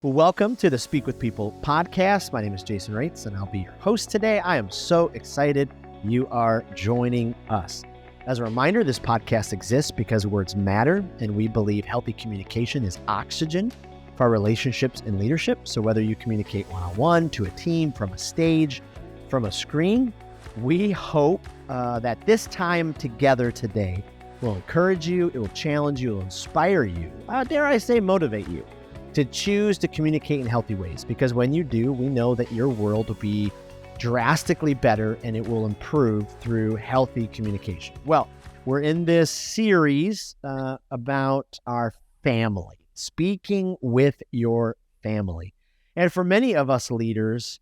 Welcome to the Speak with People podcast. My name is Jason Reitz, and I'll be your host today. I am so excited you are joining us. As a reminder, this podcast exists because words matter, and we believe healthy communication is oxygen for our relationships and leadership. So whether you communicate one-on-one, to a team, from a stage, from a screen, we hope that this time together today will encourage you, it will challenge you, it will inspire you, dare I say motivate you, to choose to communicate in healthy ways. Because when you do, we know that your world will be drastically better and it will improve through healthy communication. Well, we're in this series about our family, speaking with your family. And for many of us leaders,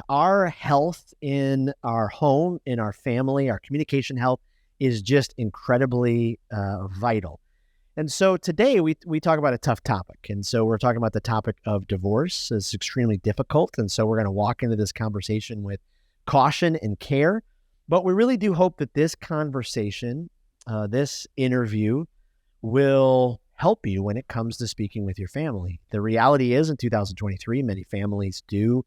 our health in our home, in our family, our communication health is just incredibly vital. And so today we talk about a tough topic. And so we're talking about the topic of divorce. It's extremely difficult. And so we're going to walk into this conversation with caution and care. But we really do hope that this conversation, this interview will help you when it comes to speaking with your family. The reality is in 2023, many families do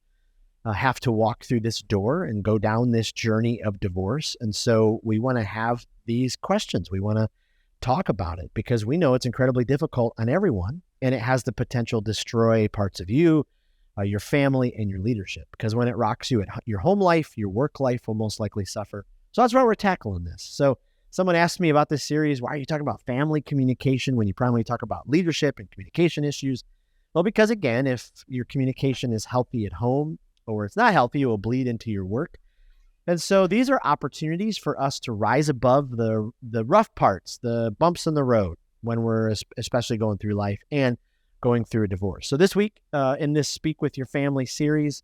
have to walk through this door and go down this journey of divorce. And so we want to have these questions. We want to talk about it because we know it's incredibly difficult on everyone, and it has the potential to destroy parts of you, your family, and your leadership. Because when it rocks you, your home life, your work life will most likely suffer. So that's why we're tackling this. So someone asked me about this series, why are you talking about family communication when you primarily talk about leadership and communication issues? Well, because again, if your communication is healthy at home or it's not healthy, it will bleed into your work. And so these are opportunities for us to rise above the rough parts, the bumps in the road when we're especially going through life and going through a divorce. So this week in this Speak with Your Family series,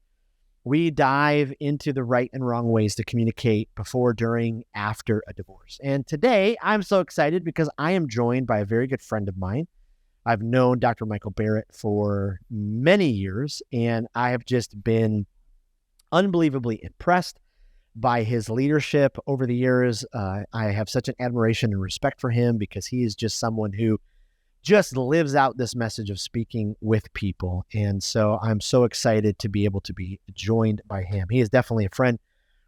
we dive into the right and wrong ways to communicate before, during, after a divorce. And today I'm so excited because I am joined by a very good friend of mine. I've known Dr. Michael Barrett for many years, and I have just been unbelievably impressed by his leadership over the years. I have such an admiration and respect for him because he is just someone who just lives out this message of speaking with people. And so I'm so excited to be able to be joined by him. He is definitely a friend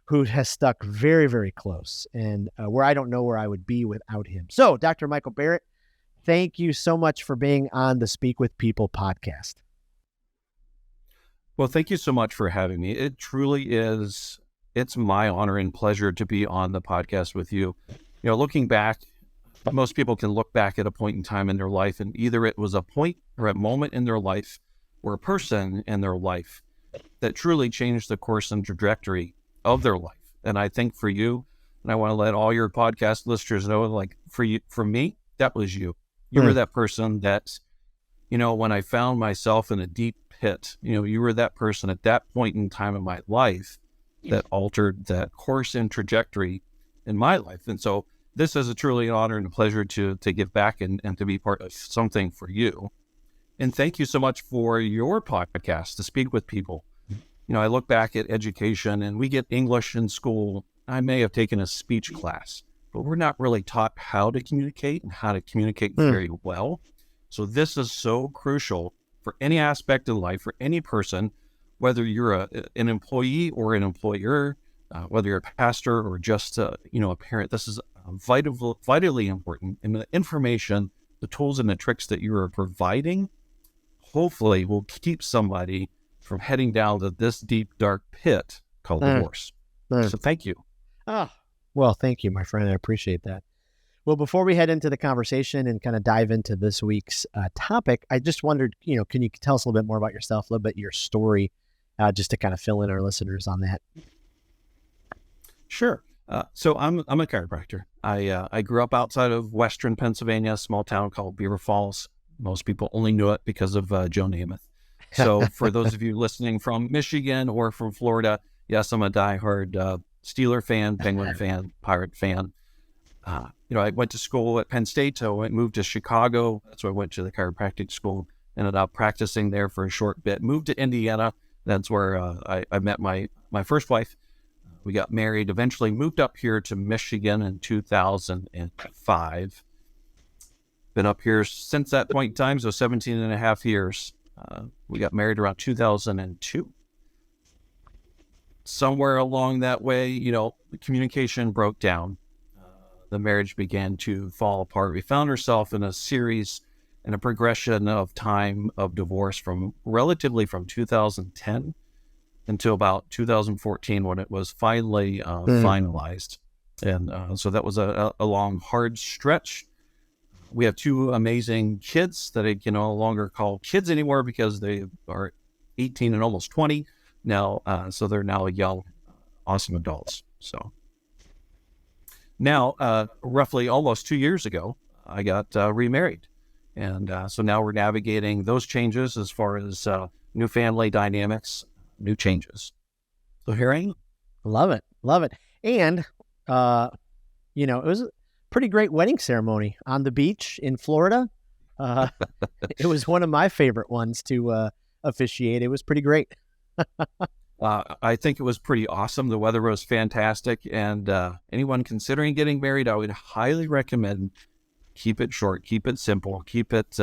who has stuck very, very close, and where I don't know where I would be without him. So Dr. Michael Barrett, thank you so much for being on the Speak with People podcast. Well, thank you so much for having me. It truly is. It's my honor and pleasure to be on the podcast with you. You know, looking back, most people can look back at a point in time in their life, and either it was a point or a moment in their life or a person in their life that truly changed the course and trajectory of their life. And I think for you, and I want to let all your podcast listeners know, like for me, that was you. You were that person that, you know, when I found myself in a deep pit, you know, you were that person at that point in time in my life that altered that course and trajectory in my life. And so this is a truly an honor and a pleasure to give back and to be part of something for you. And thank you so much for your podcast, To Speak with People. You know, I look back at education and we get English in school. I may have taken a speech class, but we're not really taught how to communicate and how to communicate very well. So this is so crucial for any aspect of life, for any person, whether you're an employee or an employer, whether you're a pastor or just a parent. This is vitally important. And the information, the tools and the tricks that you are providing, hopefully will keep somebody from heading down to this deep, dark pit called divorce. So thank you. Well, thank you, my friend. I appreciate that. Well, before we head into the conversation and kind of dive into this week's topic, I just wondered, can you tell us a little bit more about yourself, a little bit your story, just to kind of fill in our listeners on that? Sure. So I'm a chiropractor. I grew up outside of Western Pennsylvania, a small town called Beaver Falls. Most people only knew it because of Joe Namath. So for those of you listening from Michigan or from Florida, yes, I'm a diehard Steeler fan, Penguin fan, Pirate fan. I went to school at Penn State. So I moved to Chicago. That's where I went to the chiropractic school. Ended up practicing there for a short bit. Moved to Indiana. That's where I met my first wife. We got married, eventually moved up here to Michigan in 2005. Been up here since that point in time, so 17 and a half years. We got married around 2002. Somewhere along that way, the communication broke down. The marriage began to fall apart. We found ourselves in a series and a progression of time of divorce from 2010 until about 2014 when it was finally finalized. And so that was a long, hard stretch. We have two amazing kids that I can no longer call kids anymore because they are 18 and almost 20 now. So they're now young, awesome adults. So now, roughly almost 2 years ago, I got remarried. And so now we're navigating those changes as far as new family dynamics, new changes. So here I am. Love it. Love it. And, it was a pretty great wedding ceremony on the beach in Florida. It was one of my favorite ones to officiate. It was pretty great. I think it was pretty awesome. The weather was fantastic. And anyone considering getting married, I would highly recommend keep it short, keep it simple, keep it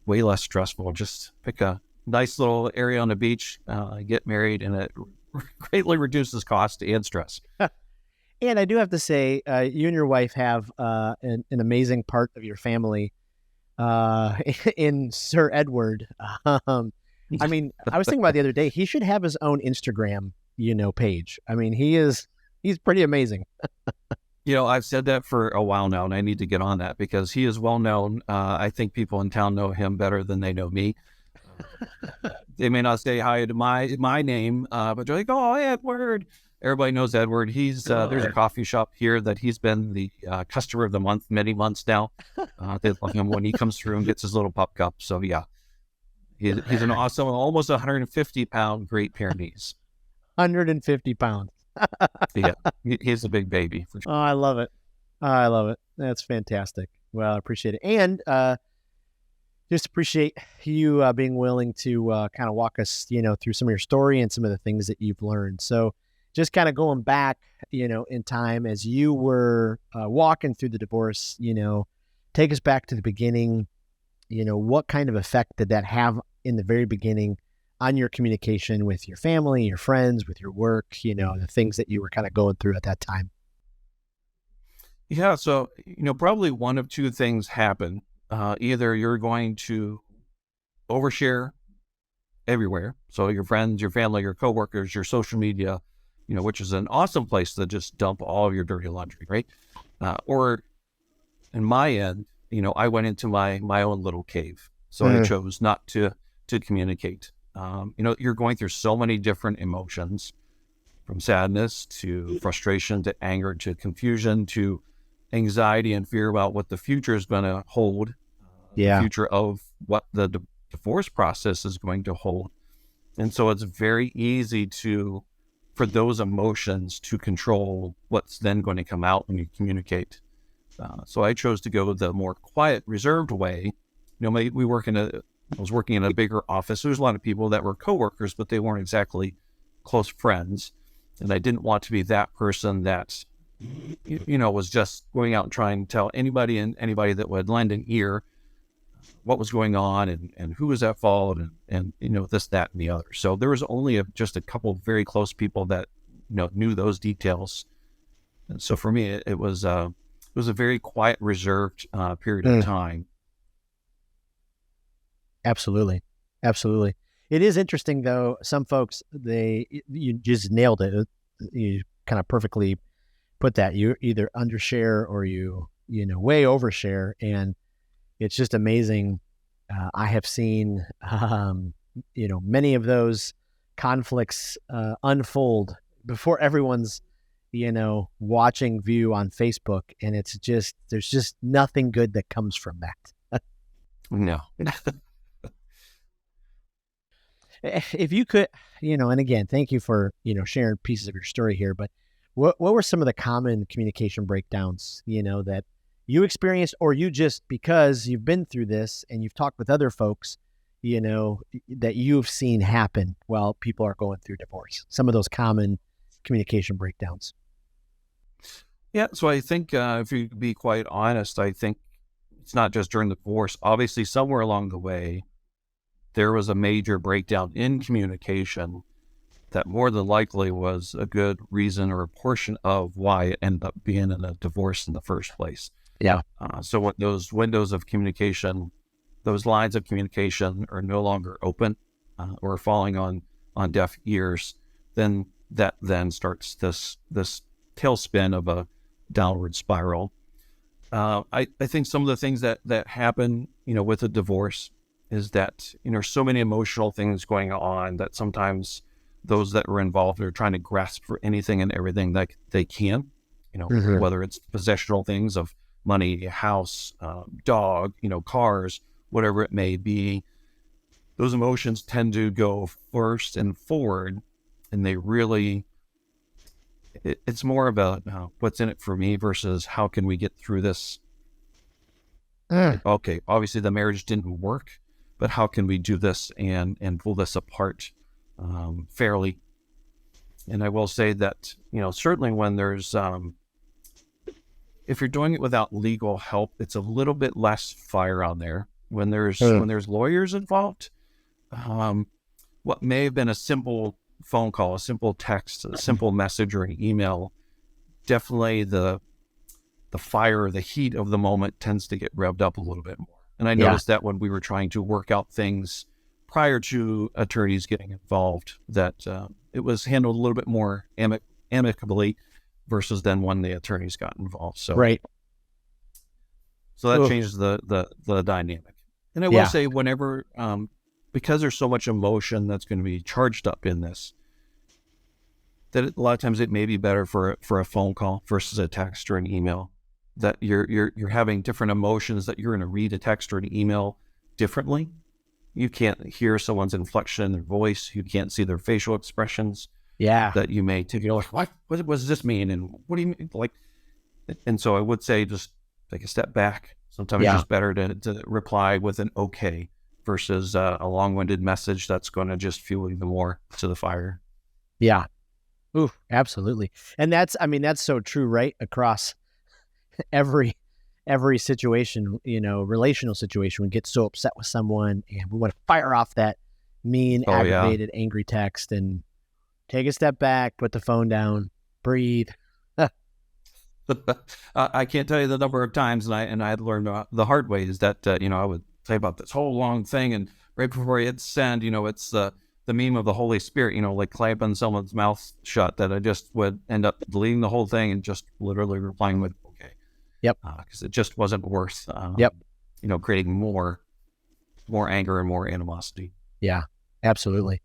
way less stressful. Just pick a nice little area on the beach, get married, and it greatly reduces cost and stress. And I do have to say, you and your wife have an amazing part of your family in Sir Edward. I mean, I was thinking about the other day, he should have his own Instagram, page. I mean, he's pretty amazing. I've said that for a while now, and I need to get on that because he is well known. I think people in town know him better than they know me. They may not say hi to my name, but they're like, "Oh, Edward." Everybody knows Edward. He's there's a coffee shop here that he's been the customer of the month many months now. They love him when he comes through and gets his little pup cup. So yeah, he's an awesome, almost 150-pound Great Pyrenees. 150 pounds. Yeah, he's a big baby. For sure. Oh, I love it. I love it. That's fantastic. Well, I appreciate it. And just appreciate you being willing to kind of walk us, through some of your story and some of the things that you've learned. So just kind of going back, in time as you were walking through the divorce, take us back to the beginning. What kind of effect did that have in the very beginning on your communication with your family, your friends, with your work, the things that you were kind of going through at that time? Yeah. So, probably one of two things happen. Either you're going to overshare everywhere. So your friends, your family, your coworkers, your social media, which is an awesome place to just dump all of your dirty laundry, right? Or in my end, I went into my own little cave. So I chose not to communicate. You're going through so many different emotions, from sadness to frustration to anger to confusion to anxiety and fear about what the future is going to hold. The future of what the divorce process is going to hold. And so it's very easy for those emotions to control what's then going to come out when you communicate. So I chose to go the more quiet, reserved way. I was working in a bigger office. There was a lot of people that were coworkers, but they weren't exactly close friends. And I didn't want to be that person that, was just going out and trying to tell anybody that would lend an ear what was going on and who was at fault and this, that, and the other. So there was only just a couple of very close people that, knew those details. And so for me, it was a very quiet, reserved period of time. Absolutely. Absolutely. It is interesting though. Some folks, you just nailed it. You kind of perfectly put that. You either undershare or you way overshare. And it's just amazing. I have seen, many of those conflicts unfold before everyone's, watching view on Facebook. And there's just nothing good that comes from that. No. If you could, and again, thank you for, sharing pieces of your story here, but what were some of the common communication breakdowns, that you experienced, or you just, because you've been through this and you've talked with other folks, that you've seen happen while people are going through divorce, some of those common communication breakdowns? Yeah. So I think if you be quite honest, I think it's not just during the divorce. Obviously, somewhere along the way, there was a major breakdown in communication that more than likely was a good reason or a portion of why it ended up being in a divorce in the first place. Yeah. So when those windows of communication, those lines of communication are no longer open or falling on deaf ears, then that then starts this tailspin of a downward spiral. I think some of the things that happen, with a divorce is that, so many emotional things going on that sometimes those that were involved are trying to grasp for anything and everything that they can, whether it's possessional things of money, house, dog, cars, whatever it may be. Those emotions tend to go first and forward, and they really, it's more of a what's in it for me versus how can we get through this? Okay, obviously the marriage didn't work, but how can we do this and pull this apart fairly? And I will say that, certainly when there's, if you're doing it without legal help, it's a little bit less fire on there. When there's lawyers involved, what may have been a simple phone call, a simple text, a simple message, or an email, definitely the fire, the heat of the moment tends to get revved up a little bit more. And I noticed that when we were trying to work out things prior to attorneys getting involved, that it was handled a little bit more amicably versus then when the attorneys got involved. So so that changes the dynamic. And I will say, whenever because there's so much emotion that's going to be charged up in this, that a lot of times it may be better for a phone call versus a text or an email. That you're having different emotions, that you're going to read a text or an email differently. You can't hear someone's inflection in their voice. You can't see their facial expressions. Yeah. That you may take, like, what does this mean? And what do you mean? Like, and so I would say just take a step back. Sometimes it's just better to reply with an okay versus a long-winded message that's going to just fuel even more to the fire. Yeah. Ooh, absolutely. And that's so true, right? Across every situation, relational situation. We get so upset with someone and we want to fire off that mean, aggravated, angry text, and take a step back, put the phone down, breathe. I can't tell you the number of times, and I had learned the hard way, is that I would say about this whole long thing, and right before I hit send, it's the meme of the Holy Spirit, like clamping someone's mouth shut, that I just would end up deleting the whole thing and just literally replying with okay. Yep. Because it just wasn't worth creating more anger and more animosity. Yeah, absolutely.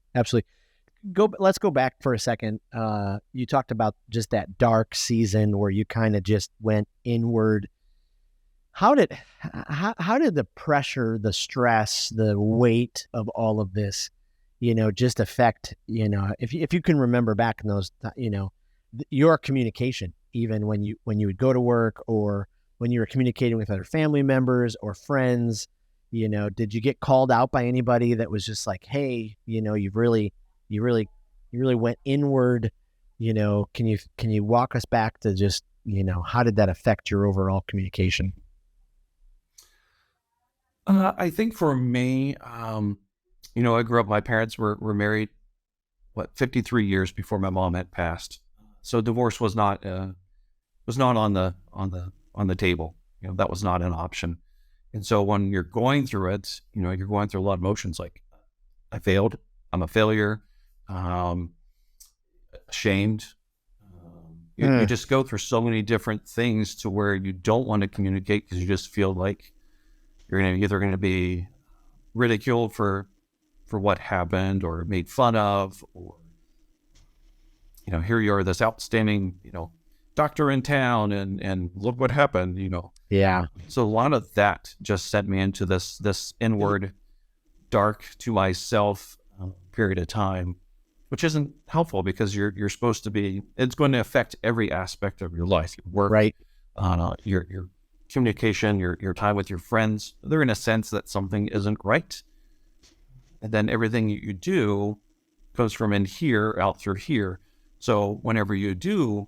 Let's go back for a second. You talked about just that dark season where you kind of just went inward. How did the pressure, the stress, the weight of all of this, just affect, if you can remember back in those, your communication, even when you would go to work or when you were communicating with other family members or friends, did you get called out by anybody that was just like, hey, you really went inward, can you walk us back to just, how did that affect your overall communication? I think for me, I grew up, my parents were married, 53 years before my mom had passed. So divorce was not on the table. That was not an option. And so when you're going through it, you're going through a lot of emotions like, I failed, I'm a failure, ashamed. You just go through so many different things to where you don't want to communicate because you just feel like you're either going to be ridiculed for what happened or made fun of, or here you are, this outstanding doctor in town, and look what happened. Yeah. So a lot of that just sent me into this inward, dark to myself period of time, which isn't helpful because you're supposed to be. It's going to affect every aspect of your life, your work, right? Your communication, your time with your friends. They're in a sense that something isn't right, and then everything you do goes from in here out through here. So whenever you do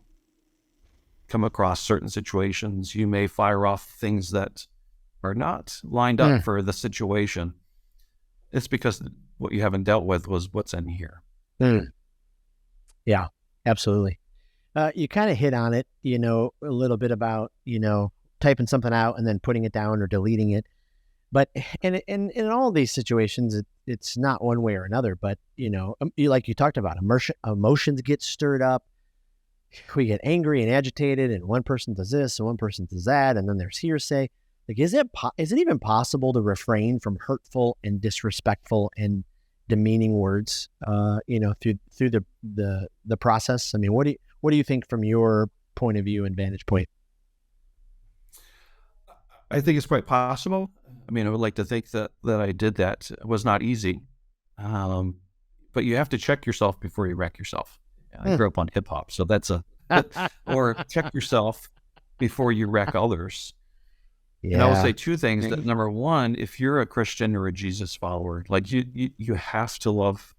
come across certain situations, you may fire off things that are not lined up for the situation. it's because what you haven't dealt with was what's in here. Mm. Yeah, absolutely. You kind of hit on it, a little bit about, typing something out and then putting it down or deleting it. But in all these situations, it's not one way or another. But, like you talked about, emotions get stirred up. We get angry and agitated, and one person does this and one person does that. And then there's hearsay. Like, is it even possible to refrain from hurtful and disrespectful and demeaning words, through the process? I mean, what do you think from your point of view and vantage point? I think it's quite possible. I mean, I would like to think that I did that. It was not easy. But you have to check yourself before you wreck yourself. I grew up on hip hop, so that's or check yourself before you wreck others. Yeah. And I will say two things. That number one, if you're a Christian or a Jesus follower, like you have to love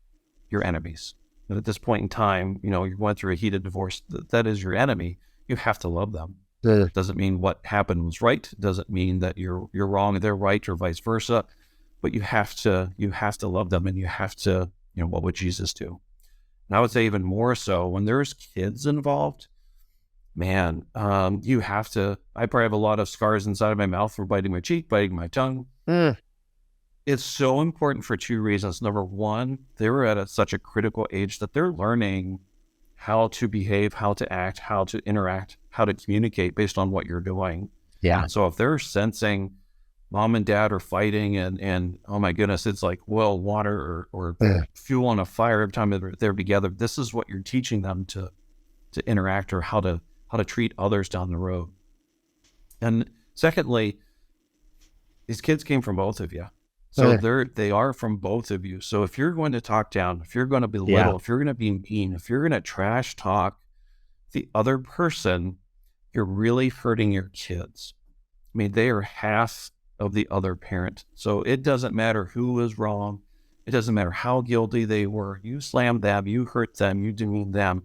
your enemies. And at this point in time, you're going through a heated divorce. That is your enemy. You have to love them. It doesn't mean what happened was right. It doesn't mean that you're wrong and they're right, or vice versa. But you have to love them, and you have to, what would Jesus do? And I would say even more so when there's kids involved. Man, you have to. I probably have a lot of scars inside of my mouth for biting my cheek, biting my tongue. It's so important for two reasons. Number one, they were at such a critical age that they're learning how to behave, how to act, how to interact, how to communicate based on what you're doing. Yeah. And so if they're sensing mom and dad are fighting and oh my goodness, it's like oil, water, or fuel on a fire every time they're together, this is what you're teaching them to interact, or how to treat others down the road. And secondly, these kids came from both of you. So they are from both of you. So if you're going to talk down, if you're going to belittle, if you're going to be mean, if you're going to trash talk the other person, you're really hurting your kids. I mean, they are half of the other parent. So it doesn't matter who was wrong. It doesn't matter how guilty they were. You slammed them, you hurt them, you demeaned them.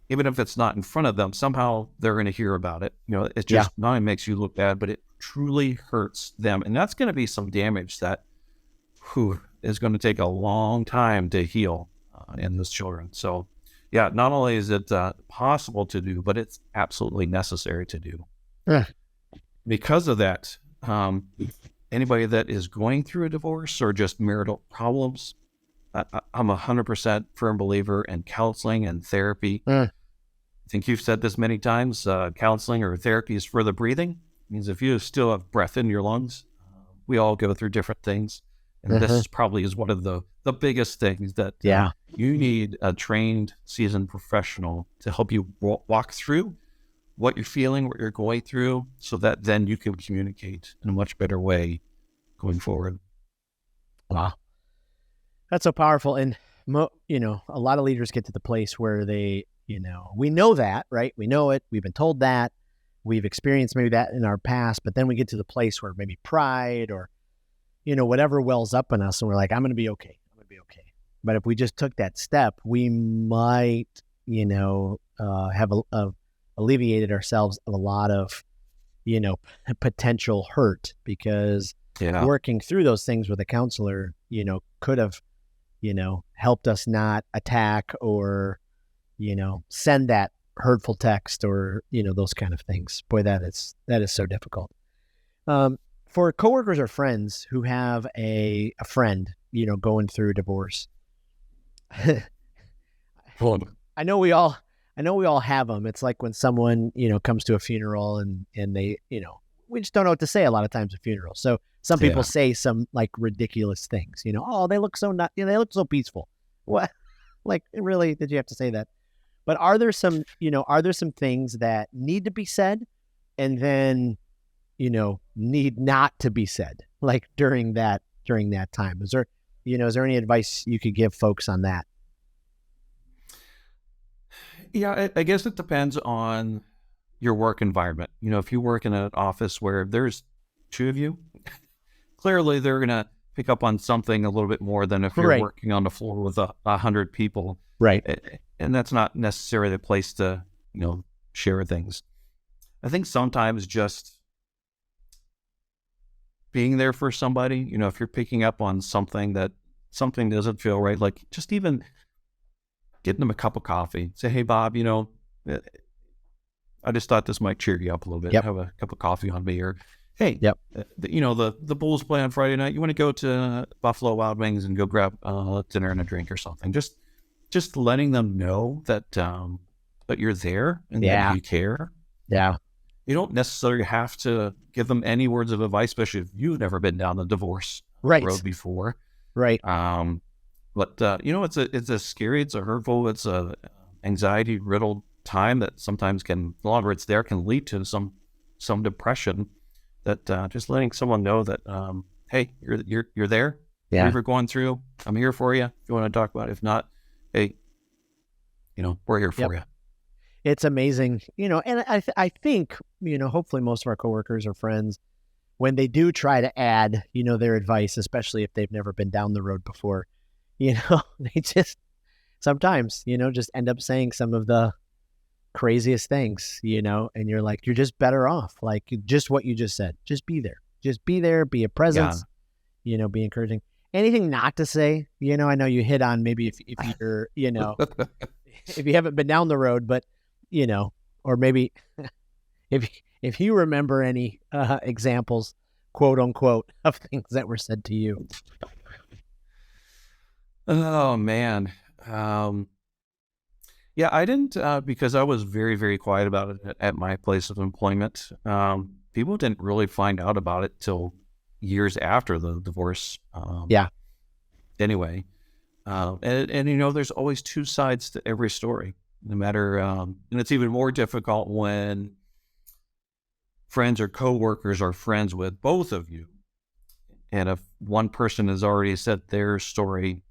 Even if it's not in front of them, somehow they're going to hear about it. It just not only makes you look bad, but it truly hurts them. And that's going to be some damage that is going to take a long time to heal in those children. So, not only is it possible to do, but it's absolutely necessary to do. Because of that, anybody that is going through a divorce or just marital problems, I'm 100% firm believer in counseling and therapy. I think you've said this many times, counseling or therapy is for the breathing. It means if you still have breath in your lungs, we all go through different things. And this probably is one of the biggest things that you need a trained, seasoned professional to help you walk through what you're feeling, what you're going through, so that then you can communicate in a much better way going forward. Wow. That's so powerful. And, a lot of leaders get to the place where they, we know that, right? We know it. We've been told that. We've experienced maybe that in our past, but then we get to the place where maybe pride or, whatever wells up in us, and we're like, I'm going to be okay. I'm going to be okay. But if we just took that step, we might, have alleviated ourselves of a lot of, potential hurt, because working through those things with a counselor, could have, helped us not attack or, send that hurtful text or, those kind of things. Boy, that is so difficult. For coworkers or friends who have a friend, going through divorce, I know we all have them. It's like when someone, comes to a funeral and they, we just don't know what to say a lot of times at funerals. So some people say some like ridiculous things, oh, they look so they look so peaceful. What? Like, really, did you have to say that? But are there some things that need to be said and then, need not to be said, like during that time? Is there any advice you could give folks on that? Yeah, I guess it depends on your work environment. If you work in an office where there's two of you, clearly they're going to pick up on something a little bit more than if you're working on the floor with 100 people. Right. And that's not necessarily the place to, share things. I think sometimes just being there for somebody, if you're picking up on something doesn't feel right, like just even getting them a cup of coffee. Say, hey, Bob, I just thought this might cheer you up a little bit. Yep. Have a cup of coffee on me. Or, hey, Yep. The Bulls play on Friday night. You want to go to Buffalo Wild Wings and go grab dinner and a drink or something. Just letting them know that you're there and that you care. Yeah. You don't necessarily have to give them any words of advice, especially if you've never been down the divorce road before. Right. But it's a scary, it's a hurtful, it's a anxiety riddled time that sometimes the longer it's there, can lead to some depression. That just letting someone know that, hey, you're there. Yeah. Whatever you're going through, I'm here for you. If you want to talk about it, if not, hey, we're here for you. It's amazing, and I think, hopefully most of our coworkers or friends, when they do try to add, their advice, especially if they've never been down the road before, they just sometimes, just end up saying some of the craziest things, and you're like, you're just better off. Like just what you just said, just be there, be a presence, be encouraging. Anything not to say, I know you hit on maybe if you're, if you haven't been down the road, but, or maybe if you remember any examples, quote unquote, of things that were said to you. Oh, man. Yeah, I didn't, because I was very, very quiet about it at my place of employment. People didn't really find out about it till years after the divorce. Anyway, and there's always two sides to every story, no matter, and it's even more difficult when friends or coworkers are friends with both of you. And if one person has already said their story,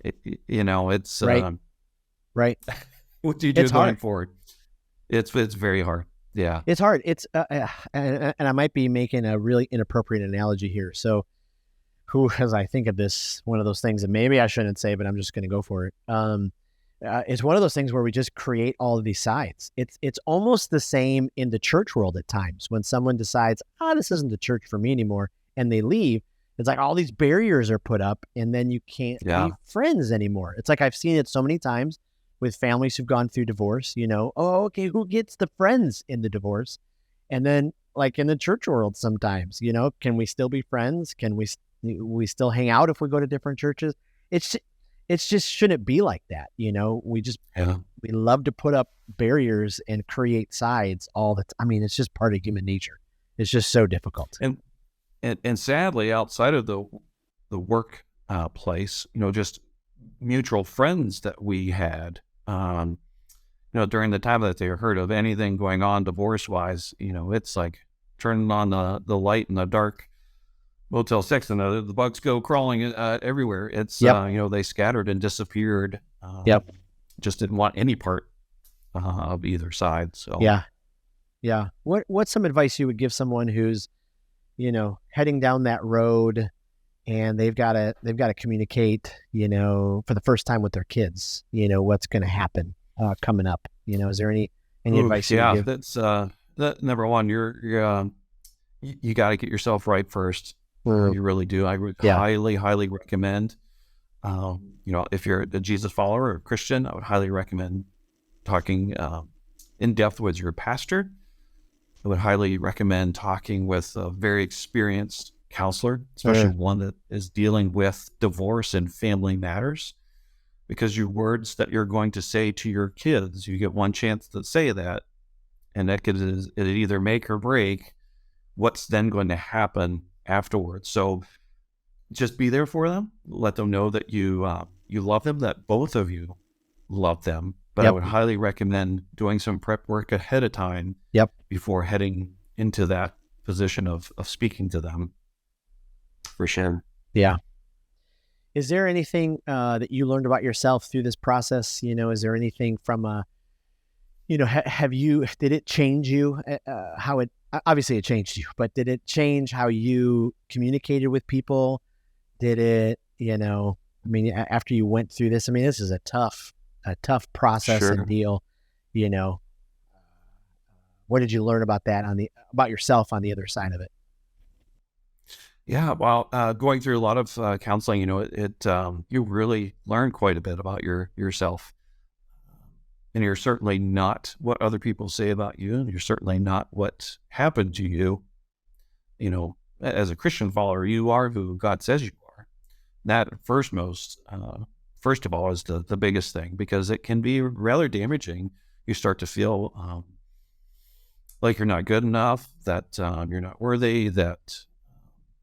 it's right. What do you do going forward? It's very hard. Yeah, it's hard. It's and I might be making a really inappropriate analogy here. So, as I think of this, one of those things that maybe I shouldn't say, but I'm just going to go for it. It's one of those things where we just create all of these sides. It's almost the same in the church world at times when someone decides, this isn't the church for me anymore, and they leave. It's like all these barriers are put up, and then you can't be friends anymore. It's like I've seen it so many times with families who've gone through divorce. Okay, who gets the friends in the divorce? And then, like in the church world, sometimes, can we still be friends? Can we still hang out if we go to different churches? It's just shouldn't be like that. We love to put up barriers and create sides all the time. I mean, it's just part of human nature. It's just so difficult. And sadly, outside of the work place, just mutual friends that we had, during the time that they heard of anything going on divorce-wise, it's like turning on the light in the dark Motel 6 and the bugs go crawling everywhere. It's, they scattered and disappeared. Just didn't want any part of either side. So yeah. What's some advice you would give someone who's, heading down that road and they've got to communicate, for the first time with their kids, what's going to happen coming up? Is there any advice you would give? That's that number one. You got to get yourself right first. You really do. I would highly recommend. If you're a Jesus follower or a Christian, I would highly recommend talking in depth with your pastor. I would highly recommend talking with a very experienced counselor, especially one that is dealing with divorce and family matters, because your words that you're going to say to your kids, you get one chance to say that, and that could either make or break what's then going to happen afterwards. So just be there for them. Let them know that you love them, that both of you love them. But I would highly recommend doing some prep work ahead of time before heading into that position of speaking to them. For sure. Yeah. Is there anything that you learned about yourself through this process? Is there anything from did it change you? Obviously it changed you, but did it change how you communicated with people? Did it, after you went through this, this is a tough process and deal, What did you learn about that about yourself on the other side of it? Yeah, well, going through a lot of counseling, you really learn quite a bit about yourself. And you're certainly not what other people say about you. And you're certainly not what happened to you. As a Christian follower, you are who God says you are. That first of all, is the biggest thing, because it can be rather damaging. You start to feel like you're not good enough, that you're not worthy, that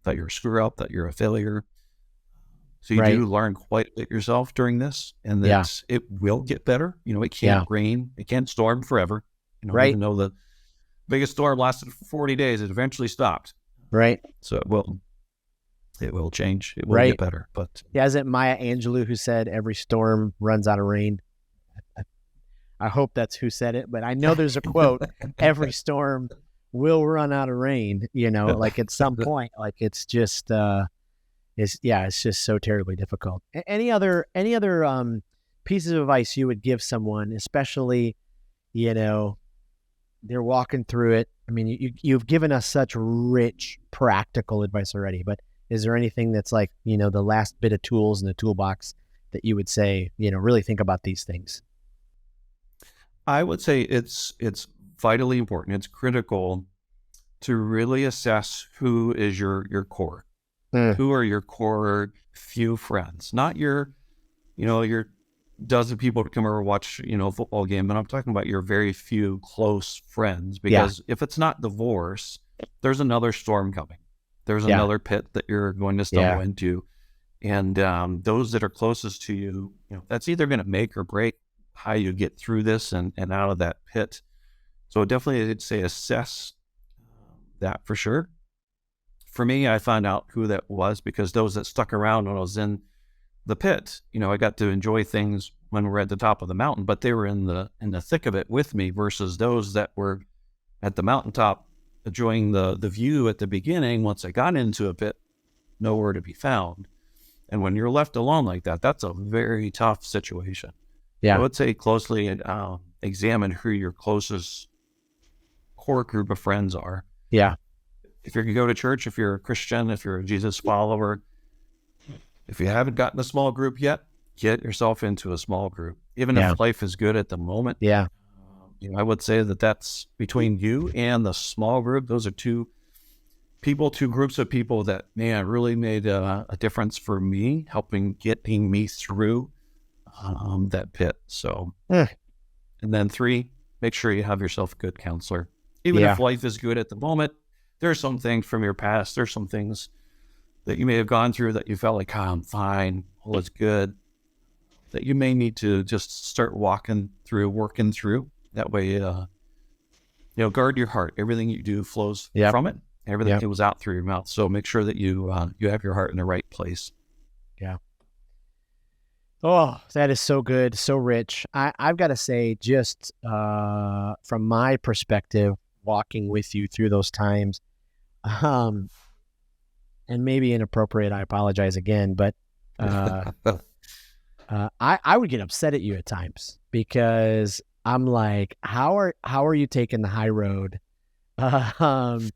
you're a screw up, that you're a failure. So you do learn quite a bit yourself during this, and that it will get better. It can't rain, it can't storm forever. Even though the biggest storm lasted for 40 days, it eventually stopped. Right. So it will change. It will get better. But is it Maya Angelou who said every storm runs out of rain? I hope that's who said it, but I know there's a quote, every storm will run out of rain, like at some point. Like it's just it's just so terribly difficult. Any other pieces of advice you would give someone, especially, they're walking through it? I mean, you've given us such rich practical advice already, but is there anything that's like, the last bit of tools in the toolbox that you would say, really think about these things? I would say it's vitally important. It's critical to really assess who is your core. Who are your core few friends? Not your dozen people to come over and watch, a football game, but I'm talking about your very few close friends. Because if it's not divorce, there's another storm coming. There's another pit that you're going to stumble into. And those that are closest to you, that's either going to make or break how you get through this and out of that pit. So definitely I'd say assess that for sure. For me, I found out who that was because those that stuck around when I was in the pit, I got to enjoy things when we were at the top of the mountain, but they were in the thick of it with me, versus those that were at the mountaintop enjoying the view at the beginning. Once I got into a pit, nowhere to be found. And when you're left alone like that, that's a very tough situation. I would say closely examine who your closest core group of friends are. If you're going to go to church, if you're a Christian, if you're a Jesus follower, if you haven't gotten a small group yet, get yourself into a small group. Even if life is good at the moment, I would say that's between you and the small group. Those are two groups of people that, man, really made a difference for me, getting me through that pit. So, and then 3, make sure you have yourself a good counselor. Even if life is good at the moment, there's some things from your past. There's some things that you may have gone through that you felt like, I'm fine, all is good, that you may need to just start working through. That way, guard your heart. Everything you do flows from it. Everything goes out through your mouth. So make sure that you have your heart in the right place. Yeah. Oh, that is so good, so rich. I've got to say, just from my perspective, walking with you through those times, and maybe inappropriate, I apologize again, but I would get upset at you at times, because I'm like, how are you taking the high road? As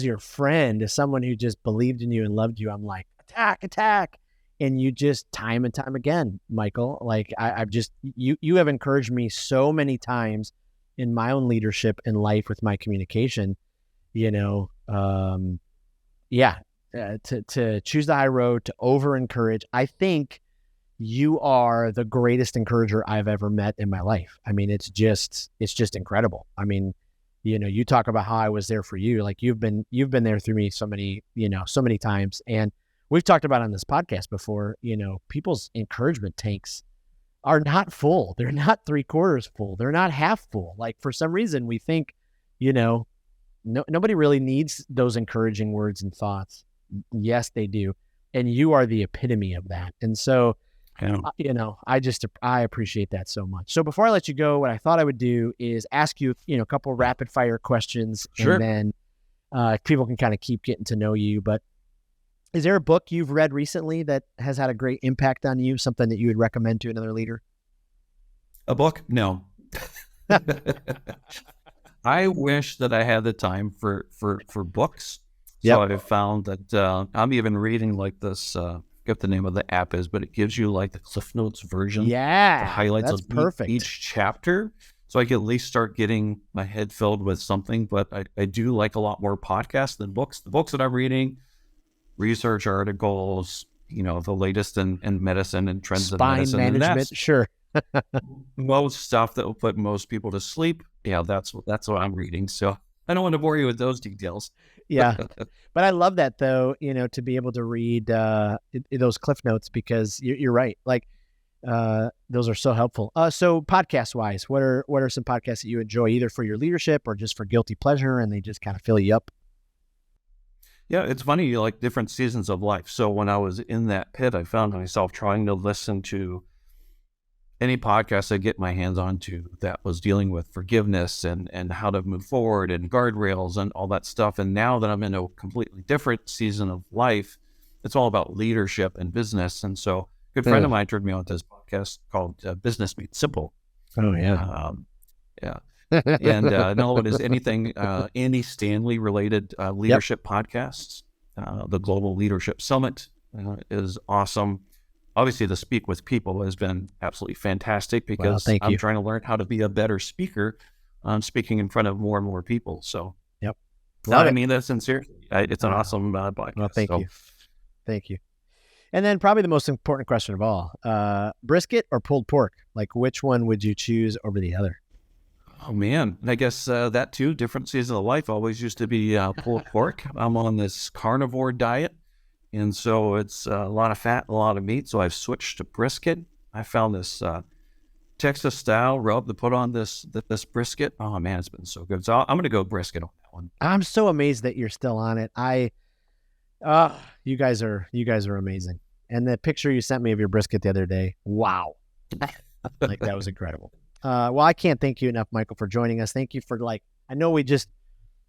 your friend, as someone who just believed in you and loved you, I'm like, attack. And you just, time and time again, Michael, like I've just, you have encouraged me so many times in my own leadership in life with my communication, to choose the high road, to over encourage. I think you are the greatest encourager I've ever met in my life. I mean, it's just incredible. I mean, you talk about how I was there for you. Like you've been there through me so many times. And we've talked about on this podcast before, people's encouragement tanks are not full. They're not 3/4 full. They're not half full. Like for some reason we think, nobody really needs those encouraging words and thoughts. Yes, they do. And you are the epitome of that. And so, I appreciate that so much. So before I let you go, what I thought I would do is ask you, a couple of rapid fire questions. Sure. And then people can kind of keep getting to know you. But is there a book you've read recently that has had a great impact on you, something that you would recommend to another leader? A book? No. I wish that I had the time for books. So Yep. I've found that I'm even reading like this, I forget the name of the app is, but it gives you like the Cliff Notes version, the Yeah, highlights that's of perfect. each chapter. So I can at least start getting my head filled with something. But I do like a lot more podcasts than books. The books that I'm reading, research articles, the latest in medicine and trends in Spine medicine. And management, that's sure. most stuff that will put most people to sleep. Yeah, that's what I'm reading. So I don't want to bore you with those details. Yeah. But I love that though, to be able to read those Cliff Notes, because you're right. Like those are so helpful. So podcast wise, what are some podcasts that you enjoy either for your leadership or just for guilty pleasure, and they just kind of fill you up? Yeah, it's funny, like different seasons of life. So when I was in that pit, I found myself trying to listen to any podcast I get my hands onto that was dealing with forgiveness and how to move forward and guardrails and all that stuff. And now that I'm in a completely different season of life, it's all about leadership and business. And so a good friend of mine turned me on to this podcast called Business Made Simple. Oh yeah. Yeah. And another one is anything Andy Stanley related leadership podcasts. The Global Leadership Summit is awesome. Obviously, the Speak with People has been absolutely fantastic because I'm trying to learn how to be a better speaker. I'm speaking in front of more and more people. So, yep. I mean that sincerely. It's an awesome podcast. Well, thank you. And then probably the most important question of all, brisket or pulled pork? Like which one would you choose over the other? Oh, man. And I guess that too, different season of life, always used to be pulled pork. I'm on this carnivore diet. And so it's a lot of fat, a lot of meat. So I've switched to brisket. I found this Texas style rub to put on this brisket. Oh man, it's been so good. So I'm going to go brisket on that one. I'm so amazed that you're still on it. You guys are amazing. And the picture you sent me of your brisket the other day, wow. Like that was incredible. Well, I can't thank you enough, Michael, for joining us. Thank you for I know we just,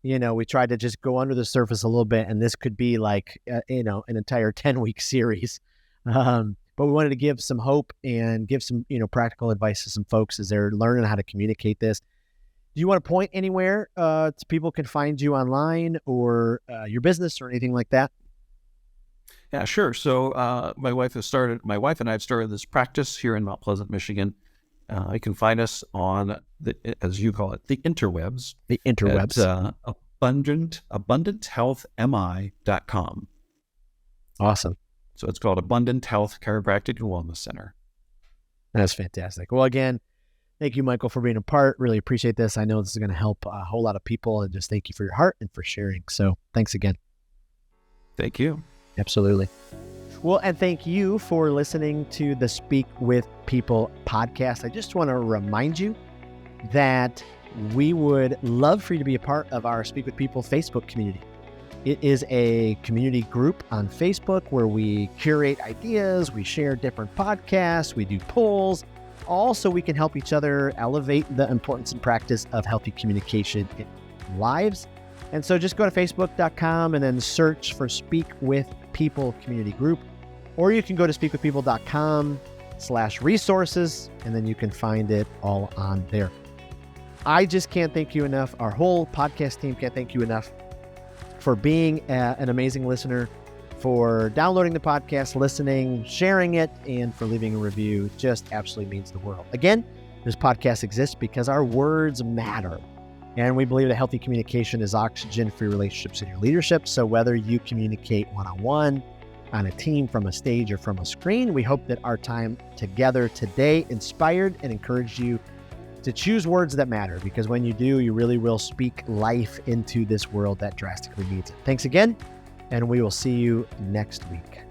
we tried to just go under the surface a little bit, and this could be like, an entire 10-week series. But we wanted to give some hope and give some, practical advice to some folks as they're learning how to communicate this. Do you want to point anywhere people can find you online or your business or anything like that? Yeah, sure. So my wife and I have started this practice here in Mount Pleasant, Michigan. You can find us on as you call it, the interwebs. The interwebs. At abundanthealthmi.com. Awesome. So it's called Abundant Health Chiropractic and Wellness Center. That's fantastic. Well, again, thank you, Michael, for being a part. Really appreciate this. I know this is going to help a whole lot of people, and just thank you for your heart and for sharing. So thanks again. Thank you. Absolutely. Well, and thank you for listening to the Speak with People podcast. I just want to remind you that we would love for you to be a part of our Speak with People Facebook community. It is a community group on Facebook where we curate ideas, we share different podcasts, we do polls, all so we can help each other elevate the importance and practice of healthy communication in lives. And so just go to facebook.com and then search for Speak with People community group, or you can go to speakwithpeople.com/resources, and then you can find it all on there. I just can't thank you enough. Our whole podcast team can't thank you enough for being an amazing listener, for downloading the podcast, listening, sharing it, and for leaving a review. It just absolutely means the world. Again, this podcast exists because our words matter. And we believe that healthy communication is oxygen-free relationships in your leadership. So whether you communicate one-on-one, on a team, from a stage, or from a screen, we hope that our time together today inspired and encouraged you to choose words that matter, because when you do, you really will speak life into this world that drastically needs it. Thanks again, and we will see you next week.